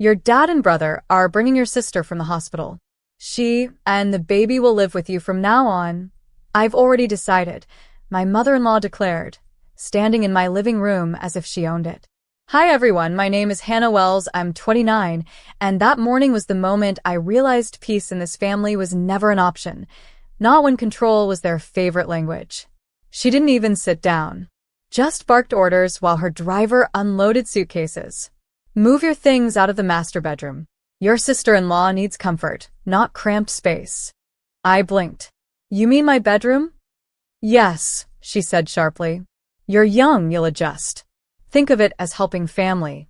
Your dad and brother are bringing your sister from the hospital. She and the baby will live with you from now on. I've already decided, my mother-in-law declared, standing in my living room as if she owned it. Hi everyone, my name is Hannah Wells, I'm 29, and that morning was the moment I realized peace in this family was never an option, not when control was their favorite language. She didn't even sit down, just barked orders while her driver unloaded suitcases. Move your things out of the master bedroom. Your sister-in-law needs comfort, not cramped space. I blinked. You mean my bedroom? Yes, she said sharply. You're young, you'll adjust. Think of it as helping family.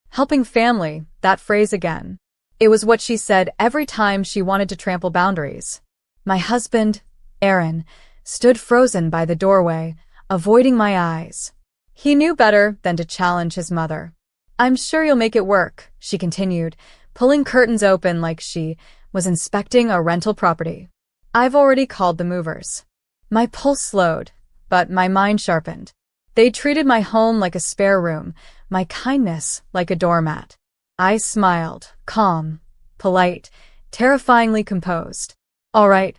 Helping family, that phrase again. It was what she said every time she wanted to trample boundaries. My husband, Aaron, stood frozen by the doorway, avoiding my eyes. He knew better than to challenge his mother. I'm sure you'll make it work, she continued, pulling curtains open like she was inspecting a rental property. I've already called the movers. My pulse slowed, but my mind sharpened. They treated my home like a spare room, my kindness like a doormat. I smiled, calm, polite, terrifyingly composed. All right,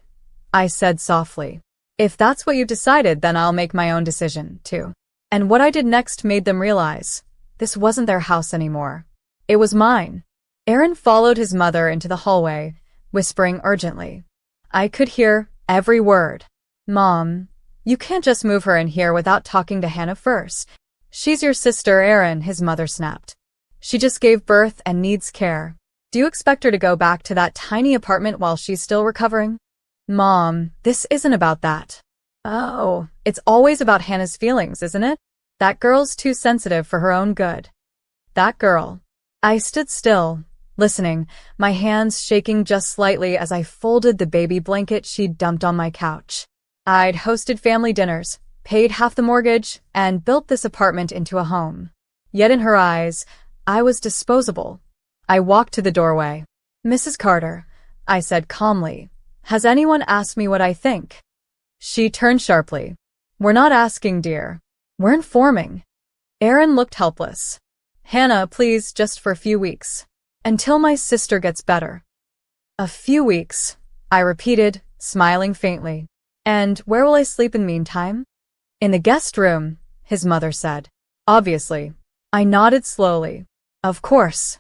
I said softly. If that's what you've decided, then I'll make my own decision, too. And what I did next made them realize this wasn't their house anymore. It was mine. Aaron followed his mother into the hallway, whispering urgently. I could hear every word. Mom, you can't just move her in here without talking to Hannah first. She's your sister, Aaron, his mother snapped. She just gave birth and needs care. Do you expect her to go back to that tiny apartment while she's still recovering? Mom, this isn't about that. Oh, it's always about Hannah's feelings, isn't it? That girl's too sensitive for her own good. That girl. I stood still, listening, my hands shaking just slightly as I folded the baby blanket she'd dumped on my couch. I'd hosted family dinners, paid half the mortgage, and built this apartment into a home. Yet in her eyes, I was disposable. I walked to the doorway. Mrs. Carter, I said calmly, has anyone asked me what I think? She turned sharply. We're not asking, dear. We're informing. Aaron looked helpless. Hannah, please, just for a few weeks. Until my sister gets better. A few weeks, I repeated, smiling faintly. And where will I sleep in the meantime? In the guest room, his mother said. Obviously. I nodded slowly. Of course.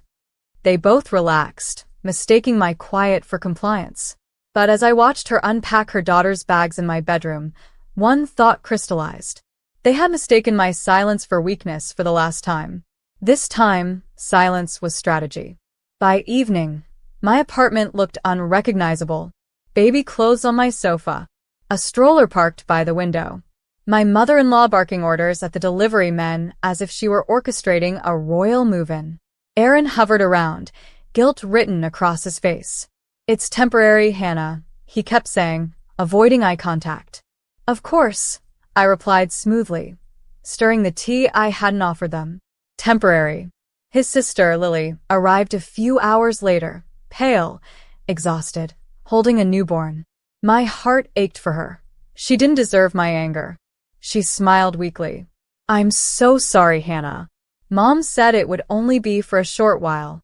They both relaxed, mistaking my quiet for compliance. But as I watched her unpack her daughter's bags in my bedroom, one thought crystallized. They had mistaken my silence for weakness for the last time. This time, silence was strategy. By evening, my apartment looked unrecognizable. Baby clothes on my sofa. A stroller parked by the window. My mother-in-law barking orders at the delivery men as if she were orchestrating a royal move-in. Aaron hovered around, guilt written across his face. It's temporary, Hannah, he kept saying, avoiding eye contact. Of course, I replied smoothly, stirring the tea I hadn't offered them. Temporary. His sister, Lily, arrived a few hours later, pale, exhausted, holding a newborn. My heart ached for her. She didn't deserve my anger. She smiled weakly. I'm so sorry, Hannah. Mom said it would only be for a short while.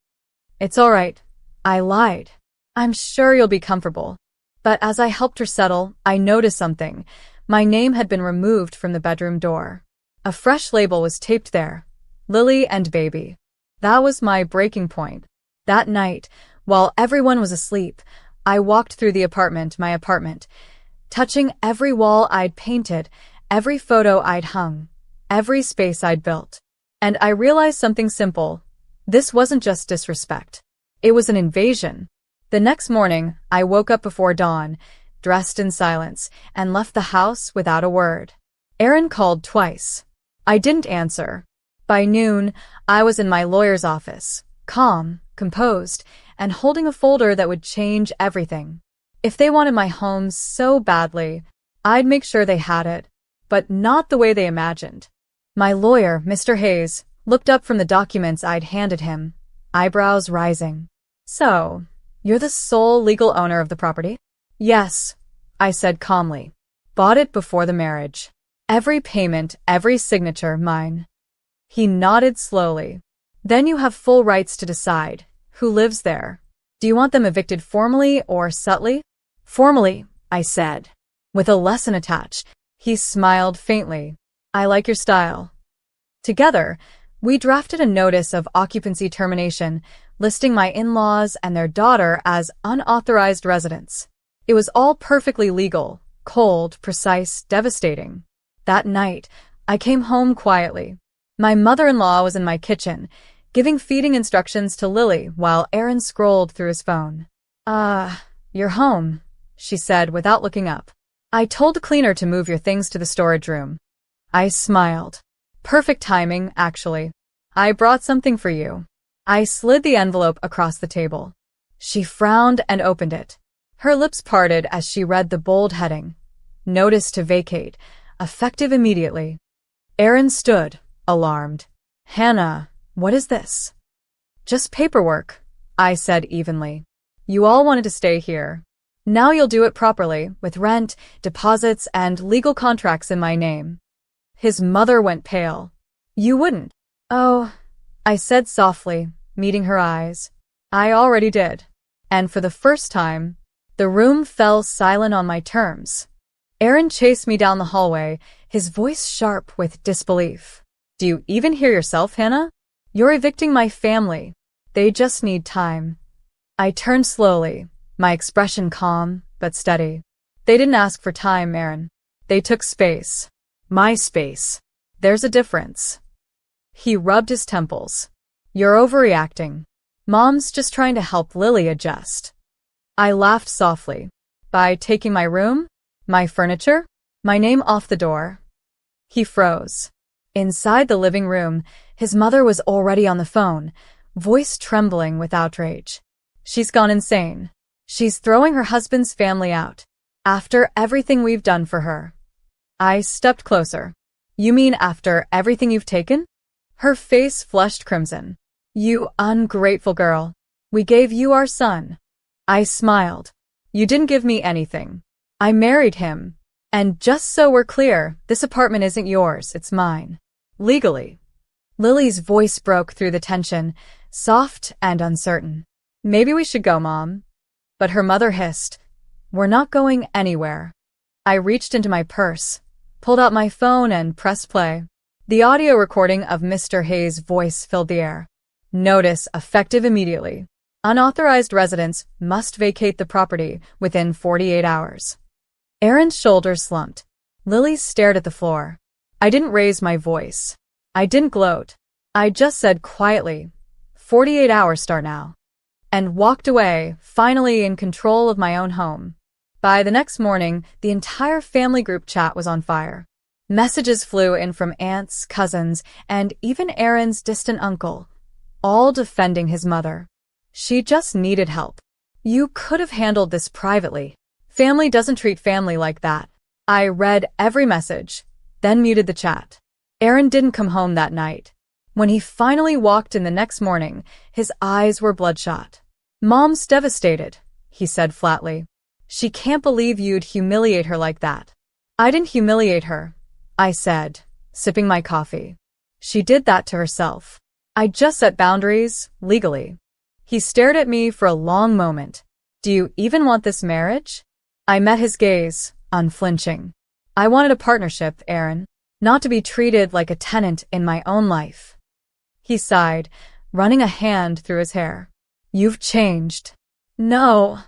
It's all right. I lied. I'm sure you'll be comfortable. But as I helped her settle, I noticed something. My name had been removed from the bedroom door. A fresh label was taped there. Lily and baby. That was my breaking point. That night, while everyone was asleep, I walked through my apartment, touching every wall I'd painted, every photo I'd hung, every space I'd built. And I realized something simple. This wasn't just disrespect. It was an invasion. The next morning, I woke up before dawn, dressed in silence, and left the house without a word. Aaron called twice. I didn't answer. By noon, I was in my lawyer's office, calm, composed, and holding a folder that would change everything. If they wanted my home so badly, I'd make sure they had it, but not the way they imagined. My lawyer, Mr. Hayes, looked up from the documents I'd handed him, eyebrows rising. So, you're the sole legal owner of the property? Yes, I said calmly. Bought it before the marriage. Every payment, every signature, mine. He nodded slowly. Then you have full rights to decide who lives there. Do you want them evicted formally or subtly? Formally, I said. With a lesson attached. He smiled faintly. I like your style. Together, we drafted a notice of occupancy termination, listing my in-laws and their daughter as unauthorized residents. It was all perfectly legal, cold, precise, devastating. That night, I came home quietly. My mother-in-law was in my kitchen, giving feeding instructions to Lily while Aaron scrolled through his phone. You're home, she said without looking up. I told the cleaner to move your things to the storage room. I smiled. Perfect timing, actually. I brought something for you. I slid the envelope across the table. She frowned and opened it. Her lips parted as she read the bold heading. Notice to vacate, effective immediately. Aaron stood, alarmed. Hannah, what is this? Just paperwork, I said evenly. You all wanted to stay here. Now you'll do it properly, with rent, deposits, and legal contracts in my name. His mother went pale. You wouldn't. Oh, I said softly, meeting her eyes. I already did. And for the first time, the room fell silent on my terms. Aaron chased me down the hallway, his voice sharp with disbelief. Do you even hear yourself, Hannah? You're evicting my family. They just need time. I turned slowly, my expression calm but steady. They didn't ask for time, Aaron. They took space. My space. There's a difference. He rubbed his temples. You're overreacting. Mom's just trying to help Lily adjust. I laughed softly. By taking my room? My furniture? My name off the door? He froze. Inside the living room, his mother was already on the phone, voice trembling with outrage. She's gone insane. She's throwing her husband's family out. After everything we've done for her. I stepped closer. You mean after everything you've taken? Her face flushed crimson. You ungrateful girl. We gave you our son. I smiled. You didn't give me anything. I married him. And just so we're clear, this apartment isn't yours, it's mine. Legally. Lily's voice broke through the tension, soft and uncertain. Maybe we should go, Mom. But her mother hissed. We're not going anywhere. I reached into my purse, pulled out my phone and pressed play. The audio recording of Mr. Hayes' voice filled the air. Notice effective immediately. Unauthorized residents must vacate the property within 48 hours. Aaron's shoulders slumped. Lily stared at the floor. I didn't raise my voice. I didn't gloat. I just said quietly, 48 hours start now. And walked away, finally in control of my own home. By the next morning, the entire family group chat was on fire. Messages flew in from aunts, cousins, and even Aaron's distant uncle, all defending his mother. She just needed help. You could have handled this privately. Family doesn't treat family like that. I read every message, then muted the chat. Aaron didn't come home that night. When he finally walked in the next morning, his eyes were bloodshot. Mom's devastated, he said flatly. She can't believe you'd humiliate her like that. I didn't humiliate her, I said, sipping my coffee. She did that to herself. I just set boundaries, legally. He stared at me for a long moment. Do you even want this marriage? I met his gaze, unflinching. I wanted a partnership, Aaron, not to be treated like a tenant in my own life. He sighed, running a hand through his hair. You've changed. No,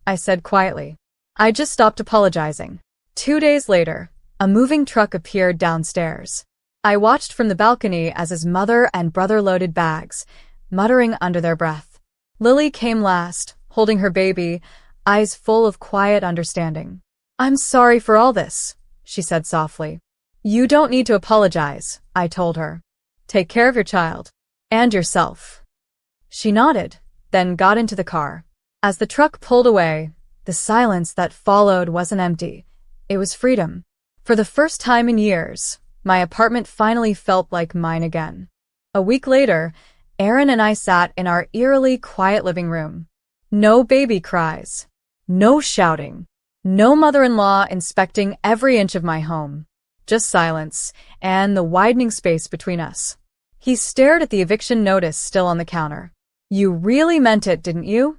I said quietly. I just stopped apologizing. 2 days later, a moving truck appeared downstairs. I watched from the balcony as his mother and brother loaded bags, muttering under their breath. Lily came last, holding her baby, eyes full of quiet understanding. I'm sorry for all this, she said softly. You don't need to apologize, I told her. Take care of your child. And yourself. She nodded, then got into the car. As the truck pulled away, the silence that followed wasn't empty. It was freedom. For the first time in years, my apartment finally felt like mine again. A week later, Aaron and I sat in our eerily quiet living room. No baby cries. No shouting. No mother-in-law inspecting every inch of my home. Just silence and the widening space between us. He stared at the eviction notice still on the counter. You really meant it, didn't you?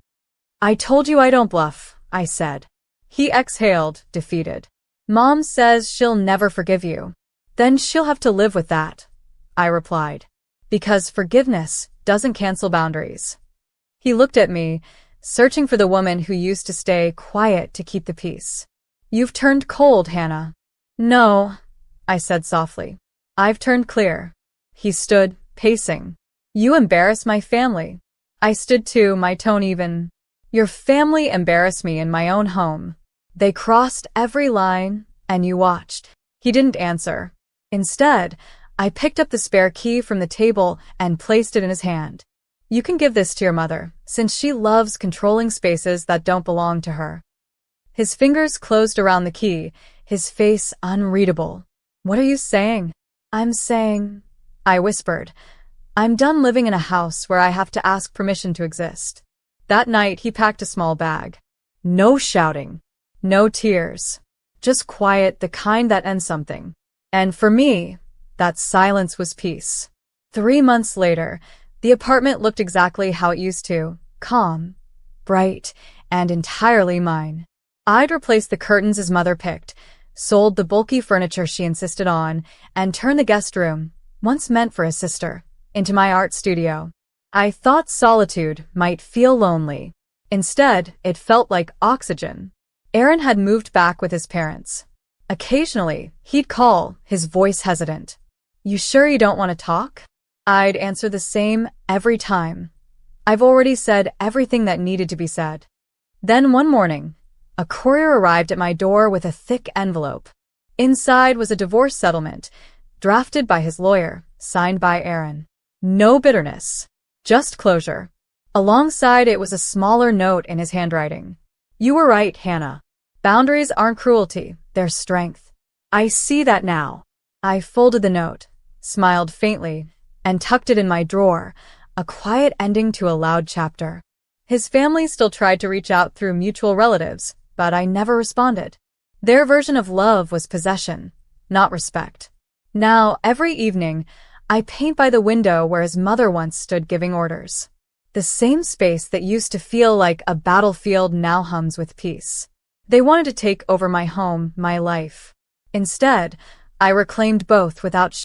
I told you I don't bluff, I said. He exhaled, defeated. Mom says she'll never forgive you. Then she'll have to live with that, I replied. Because forgiveness doesn't cancel boundaries. He looked at me, searching for the woman who used to stay quiet to keep the peace. You've turned cold, Hannah. No, I said softly. I've turned clear. He stood, pacing. You embarrass my family. I stood too, my tone even. Your family embarrassed me in my own home. They crossed every line, and you watched. He didn't answer. Instead, I picked up the spare key from the table and placed it in his hand. You can give this to your mother, since she loves controlling spaces that don't belong to her. His fingers closed around the key, his face unreadable. What are you saying? I'm saying, I whispered, I'm done living in a house where I have to ask permission to exist. That night, he packed a small bag. No shouting. No tears. Just quiet, the kind that ends something. And for me, that silence was peace. 3 months later, the apartment looked exactly how it used to, calm, bright, and entirely mine. I'd replaced the curtains his mother picked, sold the bulky furniture she insisted on, and turned the guest room, once meant for his sister, into my art studio. I thought solitude might feel lonely. Instead, it felt like oxygen. Aaron had moved back with his parents. Occasionally, he'd call, his voice hesitant. You sure you don't want to talk? I'd answer the same every time. I've already said everything that needed to be said. Then one morning, a courier arrived at my door with a thick envelope. Inside was a divorce settlement, drafted by his lawyer, signed by Aaron. No bitterness, just closure. Alongside it was a smaller note in his handwriting. You were right, Hannah. Boundaries aren't cruelty, they're strength. I see that now. I folded the note, smiled faintly, and tucked it in my drawer, a quiet ending to a loud chapter. His family still tried to reach out through mutual relatives, but I never responded. Their version of love was possession, not respect. Now, every evening, I paint by the window where his mother once stood giving orders. The same space that used to feel like a battlefield now hums with peace. They wanted to take over my home, my life. Instead, I reclaimed both without